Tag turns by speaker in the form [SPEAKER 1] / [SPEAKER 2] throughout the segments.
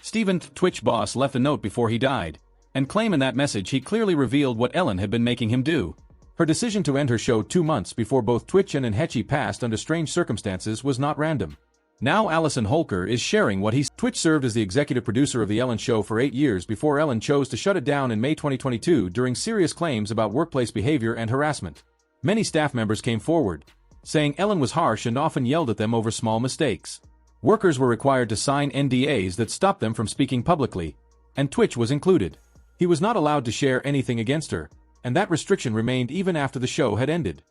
[SPEAKER 1] Steven's Twitch boss left a note before he died, and claimed in that message he clearly revealed what Ellen had been making him do. Her decision to end her show 2 months before both Twitch and Hetchy passed under strange circumstances was not random. Now Allison Holker is sharing what Twitch served as the executive producer of The Ellen Show for 8 years before Ellen chose to shut it down in May 2022 during serious claims about workplace behavior and harassment. Many staff members came forward, saying Ellen was harsh and often yelled at them over small mistakes. Workers were required to sign NDAs that stopped them from speaking publicly, and Twitch was included. He was not allowed to share anything against her, and that restriction remained even after the show had ended.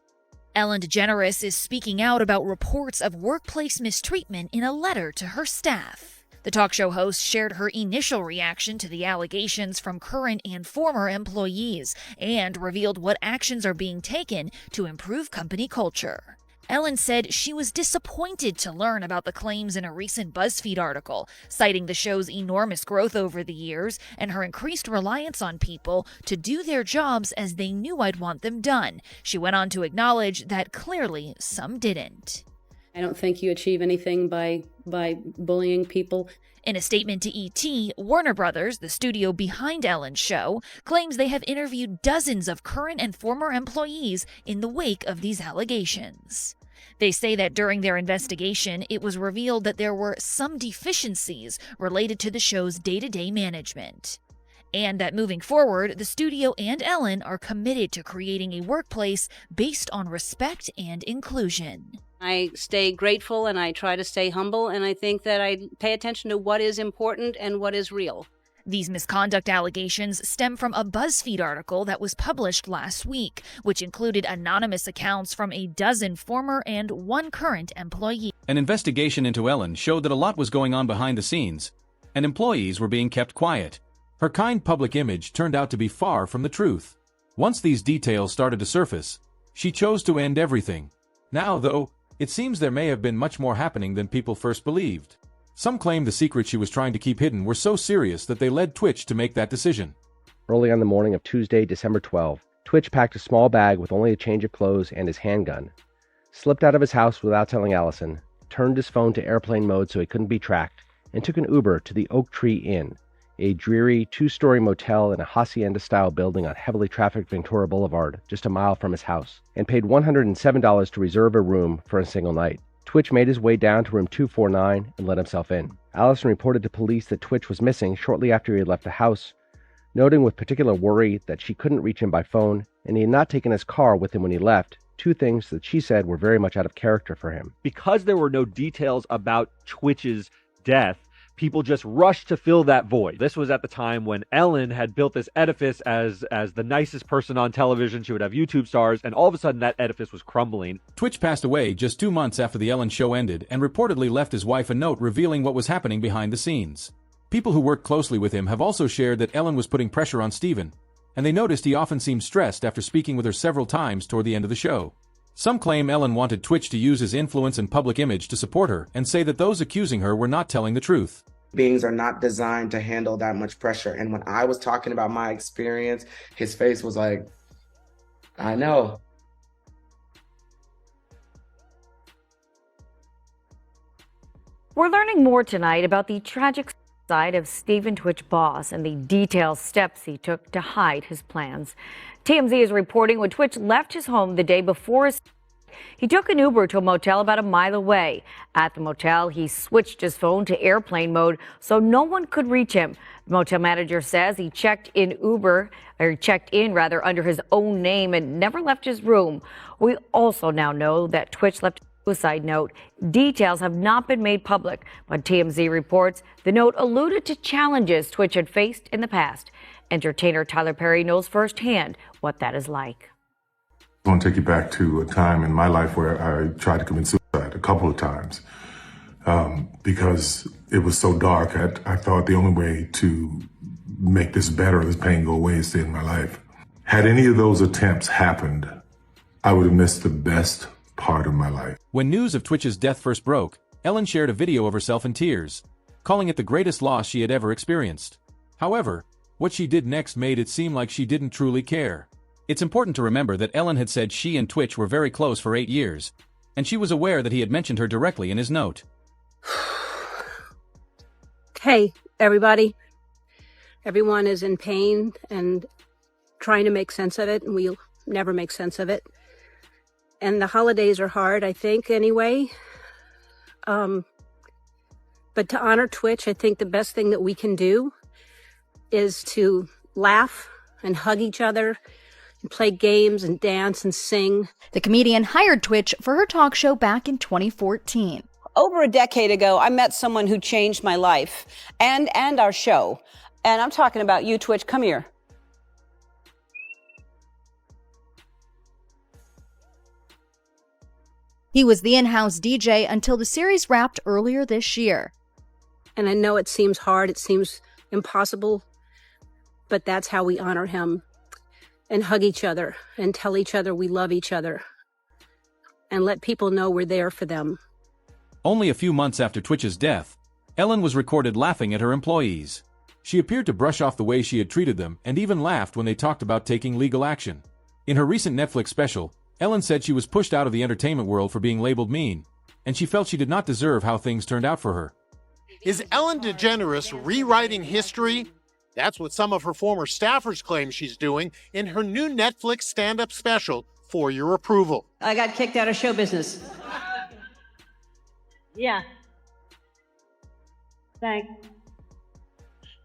[SPEAKER 2] Ellen DeGeneres is speaking out about reports of workplace mistreatment in a letter to her staff. The talk show host shared her initial reaction to the allegations from current and former employees and revealed what actions are being taken to improve company culture. Ellen said she was disappointed to learn about the claims in a recent BuzzFeed article, citing the show's enormous growth over the years and her increased reliance on people to do their jobs as they knew I'd want them done. She went on to acknowledge that clearly some didn't.
[SPEAKER 3] I don't think you achieve anything by bullying people.
[SPEAKER 2] In a statement to ET, Warner Brothers, the studio behind Ellen's show, claims they have interviewed dozens of current and former employees in the wake of these allegations. They say that during their investigation, it was revealed that there were some deficiencies related to the show's day-to-day management. And that moving forward, the studio and Ellen are committed to creating a workplace based on respect and inclusion.
[SPEAKER 3] I stay grateful and I try to stay humble, and I think that I pay attention to what is important and what is real.
[SPEAKER 2] These misconduct allegations stem from a BuzzFeed article that was published last week, which included anonymous accounts from a dozen former and 1 current employee.
[SPEAKER 1] An investigation into Ellen showed that a lot was going on behind the scenes, and employees were being kept quiet. Her kind public image turned out to be far from the truth. Once these details started to surface, she chose to end everything. Now, though, it seems there may have been much more happening than people first believed. Some claim the secrets she was trying to keep hidden were so serious that they led Twitch to make that decision.
[SPEAKER 4] Early on the morning of Tuesday, December 12, Twitch packed a small bag with only a change of clothes and his handgun, slipped out of his house without telling Allison, turned his phone to airplane mode so he couldn't be tracked, and took an Uber to the Oak Tree Inn, a dreary 2-story motel in a hacienda-style building on heavily trafficked Ventura Boulevard, just a mile from his house, and paid $107 to reserve a room for a single night. Twitch made his way down to room 249 and let himself in. Allison reported to police that Twitch was missing shortly after he had left the house, noting with particular worry that she couldn't reach him by phone and he had not taken his car with him when he left, 2 things that she said were very much out of character for him.
[SPEAKER 5] Because there were no details about Twitch's death, people just rushed to fill that void. This was at the time when Ellen had built this edifice as the nicest person on television. She would have YouTube stars, and all of a sudden that edifice was crumbling.
[SPEAKER 1] Twitch passed away just 2 months after the Ellen Show ended and reportedly left his wife a note revealing what was happening behind the scenes. People who worked closely with him have also shared that Ellen was putting pressure on Steven, and they noticed he often seemed stressed after speaking with her several times toward the end of the show. Some claim Ellen wanted Twitch to use his influence and public image to support her and say that those accusing her were not telling the truth.
[SPEAKER 6] Beings are not designed to handle that much pressure. And when I was talking about my experience, his face was like, I know.
[SPEAKER 7] We're learning more tonight about the tragic side of Steven Twitch boss and the detailed steps he took to hide his plans. TMZ is reporting when Twitch left his home the day before he took an Uber to a motel about a mile away. At the motel, he switched his phone to airplane mode so no one could reach him. The motel manager says he checked in under his own name and never left his room. We also now know that Twitch left a suicide note. Details have not been made public, but TMZ reports the note alluded to challenges Twitch had faced in the past. Entertainer Tyler Perry knows firsthand what that is like.
[SPEAKER 8] I want to take you back to a time in my life where I tried to commit suicide a couple of times because it was so dark. I thought the only way to make this better, this pain go away, is stay in my life. Had any of those attempts happened, I would have missed the best part of my life.
[SPEAKER 1] When news of Twitch's death first broke, Ellen shared a video of herself in tears, calling it the greatest loss she had ever experienced. However, what she did next made it seem like she didn't truly care. It's important to remember that Ellen had said she and Twitch were very close for 8 years, and she was aware that he had mentioned her directly in his note.
[SPEAKER 3] Okay, Everyone is in pain and trying to make sense of it, and we'll never make sense of it. And the holidays are hard, I think, anyway. But to honor Twitch, I think the best thing that we can do is to laugh and hug each other and play games and dance and sing.
[SPEAKER 2] The comedian hired Twitch for her talk show back in 2014.
[SPEAKER 3] Over a decade ago, I met someone who changed my life and our show. And I'm talking about you, Twitch. Come here.
[SPEAKER 2] He was the in-house DJ until the series wrapped earlier this year.
[SPEAKER 3] And I know it seems hard, it seems impossible, but that's how we honor him and hug each other and tell each other we love each other and let people know we're there for them.
[SPEAKER 1] Only a few months after Twitch's death, Ellen was recorded laughing at her employees. She appeared to brush off the way she had treated them and even laughed when they talked about taking legal action. In her recent Netflix special, Ellen said she was pushed out of the entertainment world for being labeled mean, and she felt she did not deserve how things turned out for her.
[SPEAKER 9] Is Ellen DeGeneres rewriting history? That's what some of her former staffers claim she's doing in her new Netflix stand-up special, For Your Approval.
[SPEAKER 3] I got kicked out of show business. Yeah. Thanks.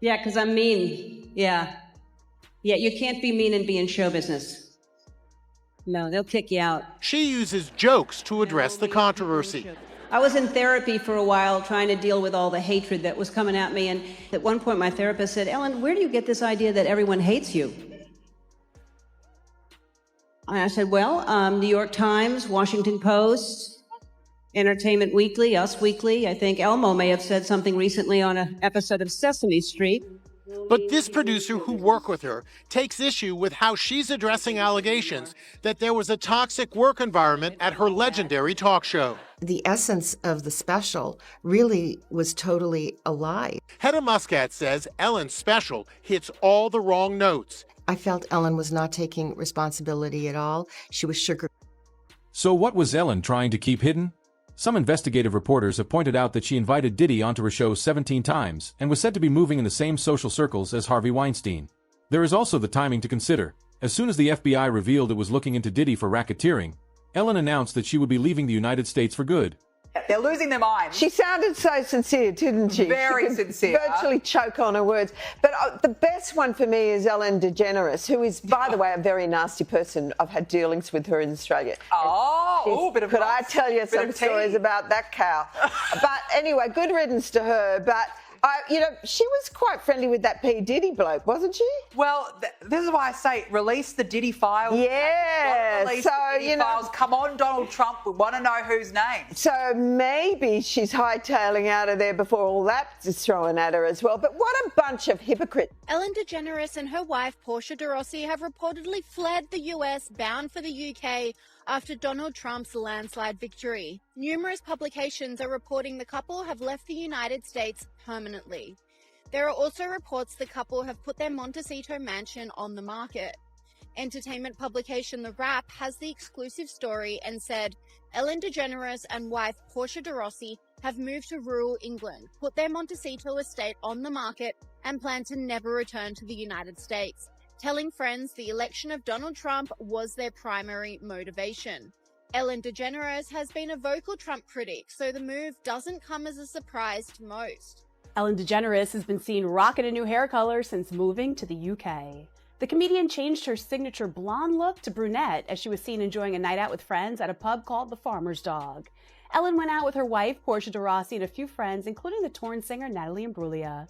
[SPEAKER 3] Yeah, because I'm mean. Yeah. Yeah, you can't be mean and be in show business. No, they'll kick you out.
[SPEAKER 9] She uses jokes to address the controversy.
[SPEAKER 3] I was in therapy for a while trying to deal with all the hatred that was coming at me. And at one point, my therapist said, "Ellen, where do you get this idea that everyone hates you?" And I said, well, New York Times, Washington Post, Entertainment Weekly, Us Weekly. I think Elmo may have said something recently on an episode of Sesame Street.
[SPEAKER 9] But this producer who worked with her takes issue with how she's addressing allegations that there was a toxic work environment at her legendary talk show.
[SPEAKER 10] The essence of the special really was totally a lie.
[SPEAKER 9] Hedda Muscat says Ellen's special hits all the wrong notes.
[SPEAKER 10] I felt Ellen was not taking responsibility at all. She was sugar.
[SPEAKER 1] So what was Ellen trying to keep hidden? Some investigative reporters have pointed out that she invited Diddy onto her show 17 times and was said to be moving in the same social circles as Harvey Weinstein. There is also the timing to consider. As soon as the FBI revealed it was looking into Diddy for racketeering, Ellen announced that she would be leaving the United States for good.
[SPEAKER 11] They're losing their minds.
[SPEAKER 12] She sounded so sincere, didn't she?
[SPEAKER 11] Very sincere.
[SPEAKER 12] Virtually choke on her words. But the best one for me is Ellen DeGeneres, who is, by the way, a very nasty person. I've had dealings with her in Australia.
[SPEAKER 11] Bit of
[SPEAKER 12] could I tell you some stories about that cow? But anyway, good riddance to her. But she was quite friendly with that P. Diddy bloke, wasn't she?
[SPEAKER 11] Well, this is why I say release the Diddy files.
[SPEAKER 12] Yeah.
[SPEAKER 11] Release the Diddy files. Come on, Donald Trump. We want to know whose name.
[SPEAKER 12] So maybe she's hightailing out of there before all that is thrown at her as well. But what a bunch of hypocrites.
[SPEAKER 13] Ellen DeGeneres and her wife, Portia de Rossi, have reportedly fled the US, bound for the UK, after Donald Trump's landslide victory. Numerous publications are reporting the couple have left the United States permanently. There are also reports the couple have put their Montecito mansion on the market. Entertainment publication The Wrap has the exclusive story and said, Ellen DeGeneres and wife Portia de Rossi have moved to rural England, put their Montecito estate on the market, and plan to never return to the United States, telling friends the election of Donald Trump was their primary motivation. Ellen DeGeneres has been a vocal Trump critic, so the move doesn't come as a surprise to most.
[SPEAKER 14] Ellen DeGeneres has been seen rocking a new hair color since moving to the UK. The comedian changed her signature blonde look to brunette as she was seen enjoying a night out with friends at a pub called The Farmer's Dog. Ellen went out with her wife, Portia de Rossi, and a few friends, including the Torn singer Natalie Imbruglia.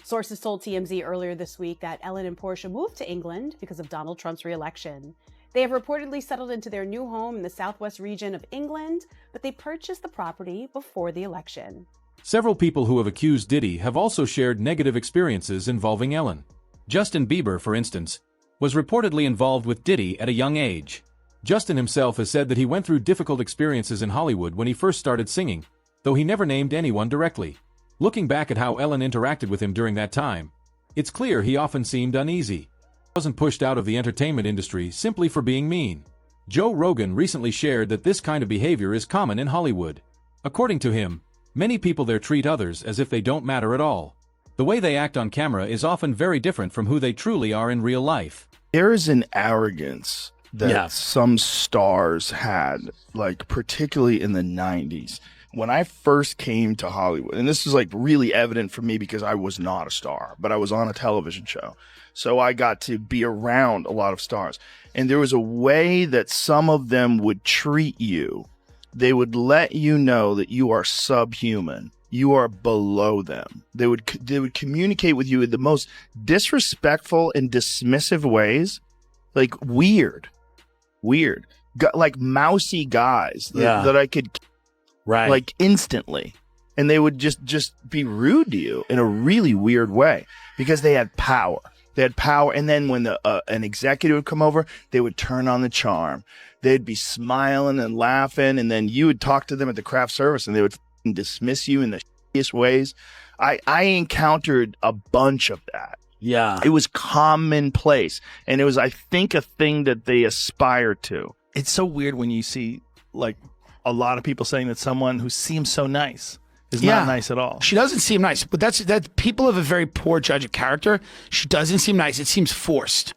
[SPEAKER 14] Sources told TMZ earlier this week that Ellen and Portia moved to England because of Donald Trump's re-election. They have reportedly settled into their new home in the southwest region of England, but they purchased the property before the election.
[SPEAKER 1] Several people who have accused Diddy have also shared negative experiences involving Ellen. Justin Bieber, for instance, was reportedly involved with Diddy at a young age. Justin himself has said that he went through difficult experiences in Hollywood when he first started singing, though he never named anyone directly. Looking back at how Ellen interacted with him during that time, it's clear he often seemed uneasy. He wasn't pushed out of the entertainment industry simply for being mean. Joe Rogan recently shared that this kind of behavior is common in Hollywood. According to him, many people there treat others as if they don't matter at all. The way they act on camera is often very different from who they truly are in real life.
[SPEAKER 15] There is an arrogance that some stars had, like particularly in the 90s. When I first came to Hollywood, and this is like really evident for me because I was not a star, but I was on a television show. So I got to be around a lot of stars. And there was a way that some of them would treat you. They would let you know that you are subhuman. You are below them. They would communicate with you in the most disrespectful and dismissive ways. Like weird. Like mousy guys that I could like instantly. And they would just be rude to you in a really weird way because they had power. And then when an executive would come over, they would turn on the charm. They'd be smiling and laughing, and then you would talk to them at the craft service, and they would dismiss you in the shittiest ways. I encountered a bunch of that.
[SPEAKER 16] Yeah.
[SPEAKER 15] It was commonplace, and it was, I think, a thing that they aspire to.
[SPEAKER 16] It's so weird when you see, like, a lot of people saying that someone who seems so nice is not nice at all.
[SPEAKER 17] She doesn't seem nice, but that people have a very poor judge of character. She doesn't seem nice. It seems forced.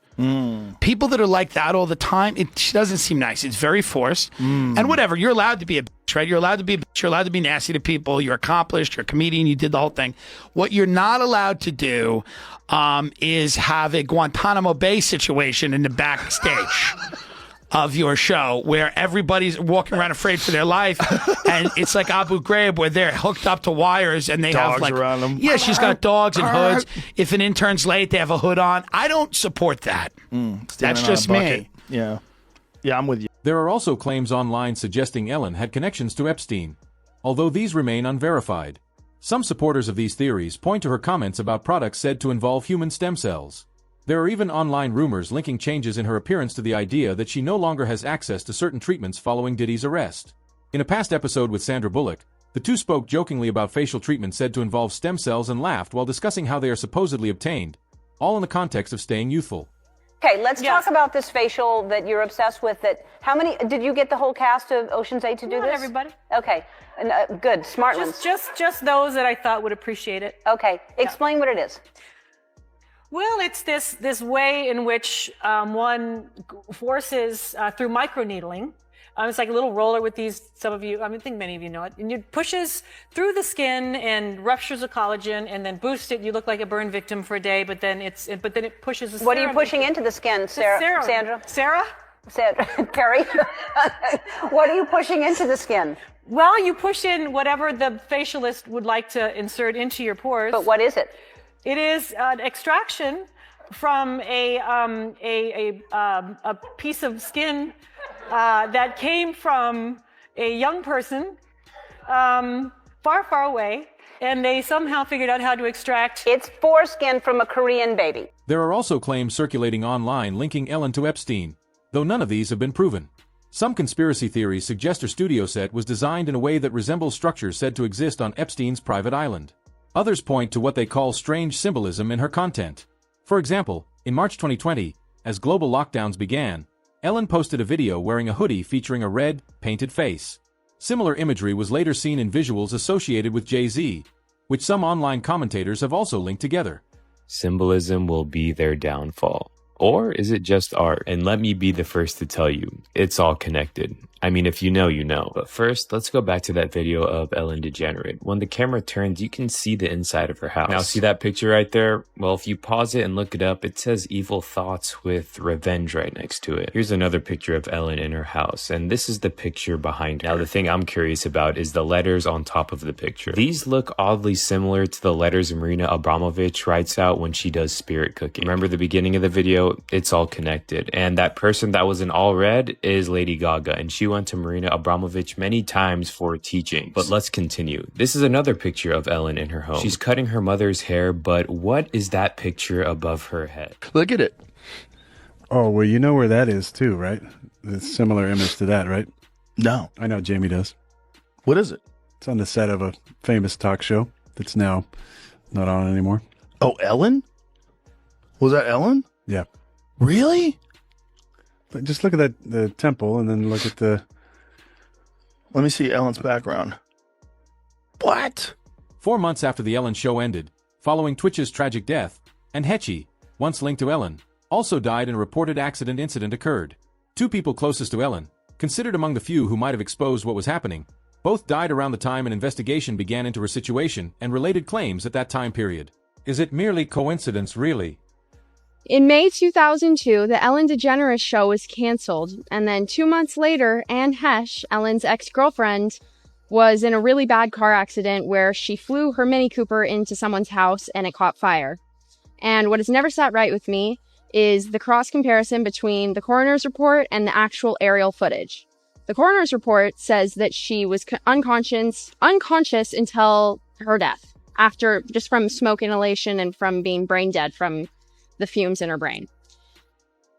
[SPEAKER 17] People that are like that all the time, she doesn't seem nice. It's very forced. And whatever, you're allowed to be a bitch, right? You're allowed to be a bitch. You're allowed to be nasty to people. You're accomplished. You're a comedian. You did the whole thing. What you're not allowed to do is have a Guantanamo Bay situation in the backstage of your show where everybody's walking around afraid for their life, and it's like Abu Ghraib where they're hooked up to wires and they
[SPEAKER 15] Dogs
[SPEAKER 17] have like
[SPEAKER 15] around them.
[SPEAKER 17] Yeah, she's got dogs and hoods. If an intern's late, they have a hood on. I don't support that. That's just me.
[SPEAKER 15] Yeah, I'm with you.
[SPEAKER 1] There are also claims online suggesting Ellen had connections to Epstein, although these remain unverified. Some supporters of these theories point to her comments about products said to involve human stem cells. There are even online rumors linking changes in her appearance to the idea that she no longer has access to certain treatments following Diddy's arrest. In a past episode with Sandra Bullock, the two spoke jokingly about facial treatment said to involve stem cells and laughed while discussing how they are supposedly obtained, all in the context of staying youthful.
[SPEAKER 18] Okay, let's talk about this facial that you're obsessed with. How many, did you get the whole cast of Ocean's 8 to do
[SPEAKER 19] Not
[SPEAKER 18] this?
[SPEAKER 19] everybody.
[SPEAKER 18] Okay, good, smart ones.
[SPEAKER 19] Just those that I thought would appreciate it.
[SPEAKER 18] Okay, explain what it is.
[SPEAKER 19] Well, it's this way in which one forces through microneedling. It's like a little roller with these. Some of you, I think many of you know it. And it pushes through the skin and ruptures the collagen, and then boosts it. You look like a burn victim for a day, but then it pushes. The
[SPEAKER 18] What are you pushing into the skin, Sandra?
[SPEAKER 19] Sarah?
[SPEAKER 18] Perry? What are you pushing into the skin?
[SPEAKER 19] Well, you push in whatever the facialist would like to insert into your pores.
[SPEAKER 18] But what is it?
[SPEAKER 19] It is an extraction from a piece of skin that came from a young person far, far away, and they somehow figured out how to extract.
[SPEAKER 18] It's foreskin from a Korean baby.
[SPEAKER 1] There are also claims circulating online linking Ellen to Epstein, though none of these have been proven. Some conspiracy theories suggest her studio set was designed in a way that resembles structures said to exist on Epstein's private island. Others point to what they call strange symbolism in her content. For example, in March 2020, as global lockdowns began, Ellen posted a video wearing a hoodie featuring a red, painted face. Similar imagery was later seen in visuals associated with Jay-Z, which some online commentators have also linked together.
[SPEAKER 20] Symbolism will be their downfall. Or is it just art? And let me be the first to tell you, it's all connected. I mean, if you know, you know. But first, let's go back to that video of Ellen DeGenerate. When the camera turns, you can see the inside of her house. Now, see that picture right there? Well, if you pause it and look it up, it says evil thoughts with revenge right next to it. Here's another picture of Ellen in her house, and this is the picture behind her. Now, the thing I'm curious about is the letters on top of the picture. These look oddly similar to the letters Marina Abramovich writes out when she does spirit cooking. Remember the beginning of the video? It's all connected. And that person that was in all red is Lady Gaga, and she went to Marina Abramovich many times for teaching. But let's continue. This is another picture of Ellen in her home. She's cutting her mother's hair, but what is that picture above her head?
[SPEAKER 15] Look at it.
[SPEAKER 21] Oh, well, you know where that is too, right? It's a similar image to that, right?
[SPEAKER 15] No.
[SPEAKER 21] I know Jamie does.
[SPEAKER 15] What is it?
[SPEAKER 21] It's on the set of a famous talk show that's now not on anymore.
[SPEAKER 15] Oh, Ellen? Was that Ellen?
[SPEAKER 21] Yeah.
[SPEAKER 15] Really?
[SPEAKER 21] But just look at the temple and then look at the...
[SPEAKER 15] Let me see Ellen's background. What?
[SPEAKER 1] 4 months after the Ellen show ended, following Twitch's tragic death, and Hetchy, once linked to Ellen, also died in a reported incident occurred. Two people closest to Ellen, considered among the few who might have exposed what was happening, both died around the time an investigation began into her situation and related claims at that time period. Is it merely coincidence, really?
[SPEAKER 4] In May 2002, the Ellen DeGeneres show was canceled, and then 2 months later, Anne Hesh, Ellen's ex-girlfriend, was in a really bad car accident where she flew her Mini Cooper into someone's house and it caught fire. And what has never sat right with me is the cross comparison between the coroner's report and the actual aerial footage. The coroner's report says that she was unconscious until her death, after just from smoke inhalation and from being brain dead from the fumes in her brain.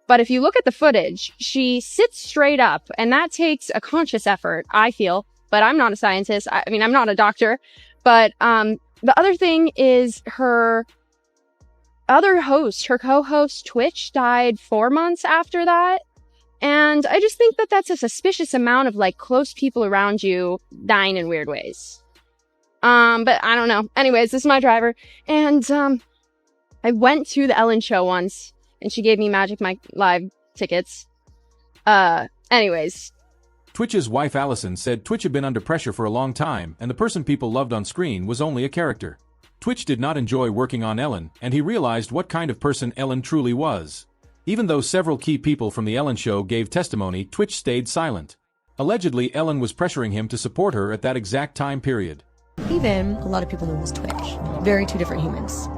[SPEAKER 4] But if you look at the footage, she sits straight up, and that takes a conscious effort, I feel, but I'm not a scientist. I mean, I'm not a doctor. But the other thing is her other host, her co-host Twitch, died 4 months after that. And I just think that that's a suspicious amount of like close people around you dying in weird ways. But I don't know. Anyways, this is my driver. And I went to the Ellen show once and she gave me Magic Mike Live tickets. Anyways.
[SPEAKER 1] Twitch's wife Allison said Twitch had been under pressure for a long time and the person people loved on screen was only a character. Twitch did not enjoy working on Ellen, and he realized what kind of person Ellen truly was. Even though several key people from the Ellen show gave testimony, Twitch stayed silent. Allegedly, Ellen was pressuring him to support her at that exact time period.
[SPEAKER 22] Even a lot of people knew him as Twitch. Very two different humans.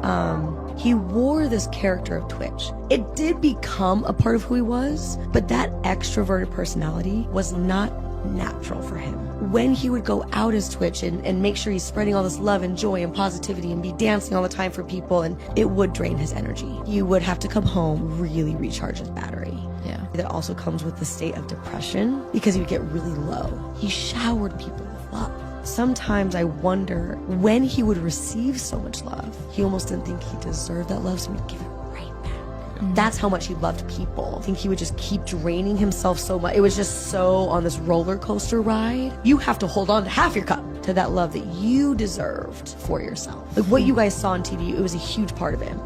[SPEAKER 22] He wore this character of Twitch. It did become a part of who he was, but that extroverted personality was not natural for him. When he would go out as Twitch and make sure he's spreading all this love and joy and positivity and be dancing all the time for people, and it would drain his energy. You would have to come home, really recharge his battery. Yeah. That also comes with the state of depression because he would get really low. He showered people with love. Sometimes I wonder when he would receive so much love, he almost didn't think he deserved that love, so he'd give it right back. That's how much he loved people. I think he would just keep draining himself so much. It was just so on this roller coaster ride. You have to hold on to half your cup to that love that you deserved for yourself. Like what you guys saw on TV, it was a huge part of him.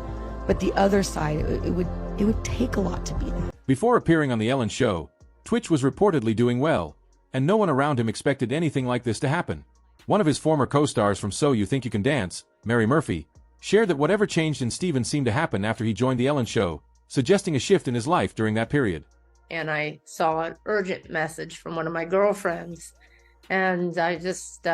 [SPEAKER 22] But the other side, it would take a lot to be that.
[SPEAKER 1] Before appearing on the Ellen show, Twitch was reportedly doing well, and no one around him expected anything like this to happen. One of his former co-stars from So You Think You Can Dance, Mary Murphy, shared that whatever changed in Steven seemed to happen after he joined the Ellen show, suggesting a shift in his life during that period.
[SPEAKER 23] And I saw an urgent message from one of my girlfriends, and I just,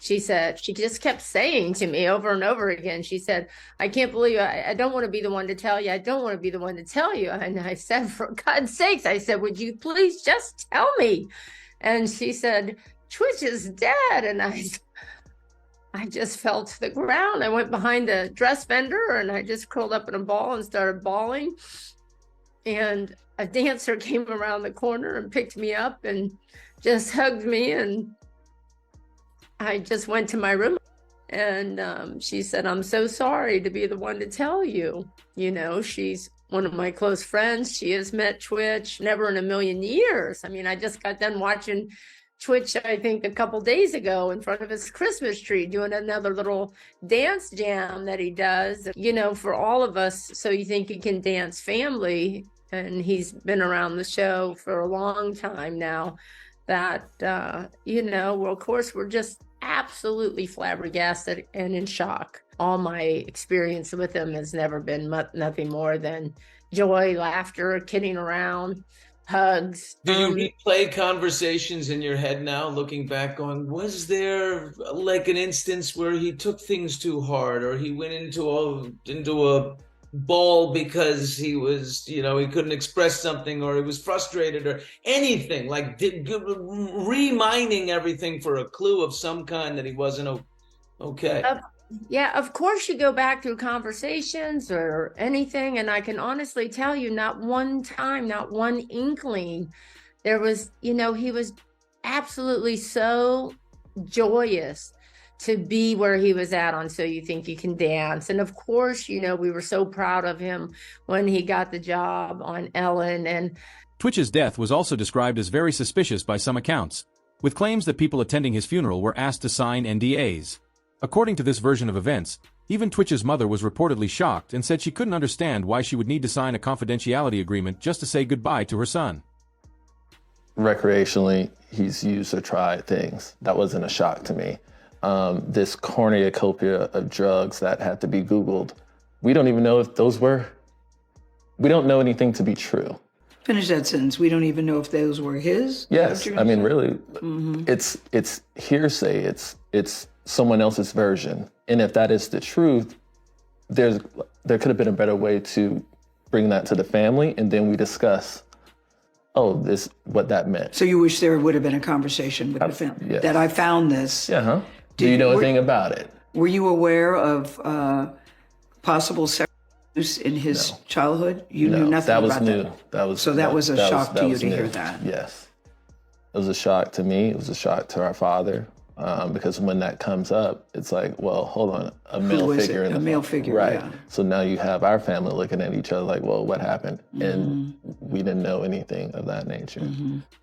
[SPEAKER 23] she just kept saying to me over and over again, she said, I can't believe I don't want to be the one to tell you. I don't want to be the one to tell you. And I said, for God's sakes, I said, would you please just tell me? And she said, Twitch is dead. And I just fell to the ground. I went behind the dress vendor and I just curled up in a ball and started bawling. And a dancer came around the corner and picked me up and just hugged me. And I just went to my room and she said, I'm so sorry to be the one to tell you. You know, she's one of my close friends. She has met Twitch, never in a million years. I mean, I just got done watching Twitch, I think, a couple days ago in front of his Christmas tree, doing another little dance jam that he does. You know, for all of us, So You Think You Can Dance family, and he's been around the show for a long time now, that, you know, well, of course, we're just absolutely flabbergasted and in shock. All my experience with him has never been nothing more than joy, laughter, kidding around, hugs.
[SPEAKER 24] Do you replay conversations in your head now, looking back, going, was there like an instance where he took things too hard, or he went into a ball because he was, you know, he couldn't express something, or he was frustrated, or anything, like remining everything for a clue of some kind that he wasn't okay?
[SPEAKER 23] Yeah, of course you go back through conversations or anything, and I can honestly tell you not one time, not one inkling. There was, you know, he was absolutely so joyous to be where he was at on So You Think You Can Dance. And of course, you know, we were so proud of him when he got the job on Ellen. And
[SPEAKER 1] Twitch's death was also described as very suspicious by some accounts, with claims that people attending his funeral were asked to sign NDAs. According to this version of events, Even Twitch's mother was reportedly shocked and said she couldn't understand why she would need to sign a confidentiality agreement just to say goodbye to her son.
[SPEAKER 5] Recreationally, he's used or tried things. That wasn't a shock to me. This cornucopia of drugs that had to be Googled, we don't even know if we don't know anything to be true.
[SPEAKER 6] Finish that sentence. We don't even know if those were his?
[SPEAKER 5] Yes, I mean, really, it's hearsay. It's someone else's version. And if that is the truth, there could have been a better way to bring that to the family, and then we discuss, what that meant.
[SPEAKER 6] So you wish there would have been a conversation with the family,
[SPEAKER 5] yes.
[SPEAKER 6] that I found this.
[SPEAKER 5] Yeah, huh? Do you know anything about it?
[SPEAKER 6] Were you aware of possible sexual abuse in his childhood? You knew nothing about that?
[SPEAKER 5] That was
[SPEAKER 6] so that was a shock to you to
[SPEAKER 5] new.
[SPEAKER 6] hear that?
[SPEAKER 5] Yes. It was a shock to me. It was a shock to our father. Because when that comes up, it's like, well, hold on, a male figure in the
[SPEAKER 6] male figure,
[SPEAKER 5] right?
[SPEAKER 6] Yeah.
[SPEAKER 5] So now you have our family looking at each other like, well, what happened? And we didn't know anything of that nature.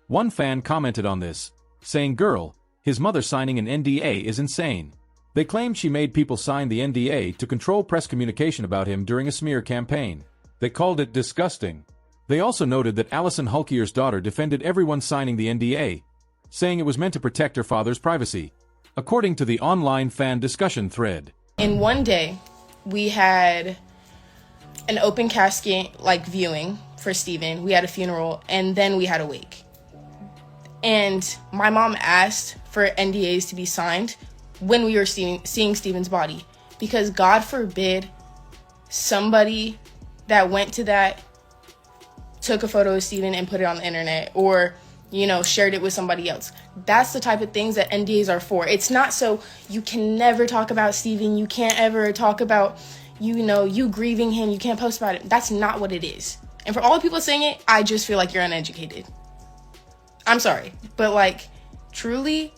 [SPEAKER 1] One fan commented on this, saying, "Girl, his mother signing an NDA is insane." They claimed she made people sign the NDA to control press communication about him during a smear campaign. They called it disgusting. They also noted that Allison Hulkier's daughter defended everyone signing the NDA, saying it was meant to protect her father's privacy, according to the online fan discussion thread.
[SPEAKER 7] In one day, we had an open casket viewing for Steven. We had a funeral, and then we had a wake. And my mom asked for NDAs to be signed when we were seeing Steven's body, because God forbid somebody that went to that took a photo of Steven and put it on the internet, or shared it with somebody else. That's the type of things that NDAs are for. It's not so you can never talk about Steven, you can't ever talk about, you grieving him, you can't post about it. That's not what it is. And for all the people saying it, I just feel like you're uneducated. I'm sorry, but truly,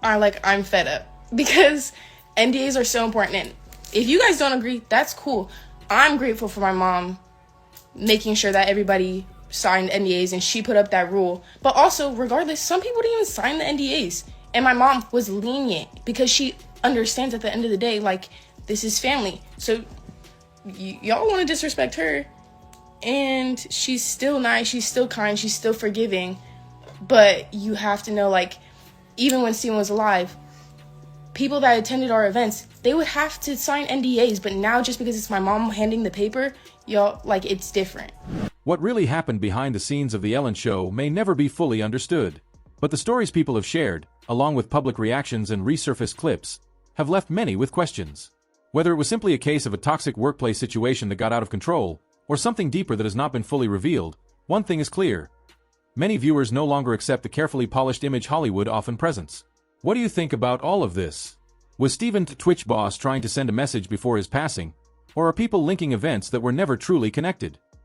[SPEAKER 7] I'm fed up, because NDAs are so important. And if you guys don't agree, that's cool. I'm grateful for my mom making sure that everybody signed NDAs, and she put up that rule. But also, regardless, some people didn't even sign the NDAs. And my mom was lenient because she understands at the end of the day, this is family. So y'all want to disrespect her, and she's still nice, she's still kind, she's still forgiving. But you have to know, even when Steven was alive, people that attended our events, they would have to sign NDAs. But now, just because it's my mom handing the paper, y'all, it's different.
[SPEAKER 1] What really happened behind the scenes of The Ellen Show may never be fully understood. But the stories people have shared, along with public reactions and resurfaced clips, have left many with questions. Whether it was simply a case of a toxic workplace situation that got out of control, or something deeper that has not been fully revealed, one thing is clear. Many viewers no longer accept the carefully polished image Hollywood often presents. What do you think about all of this? Was Steven the Twitch boss trying to send a message before his passing? Or are people linking events that were never truly connected?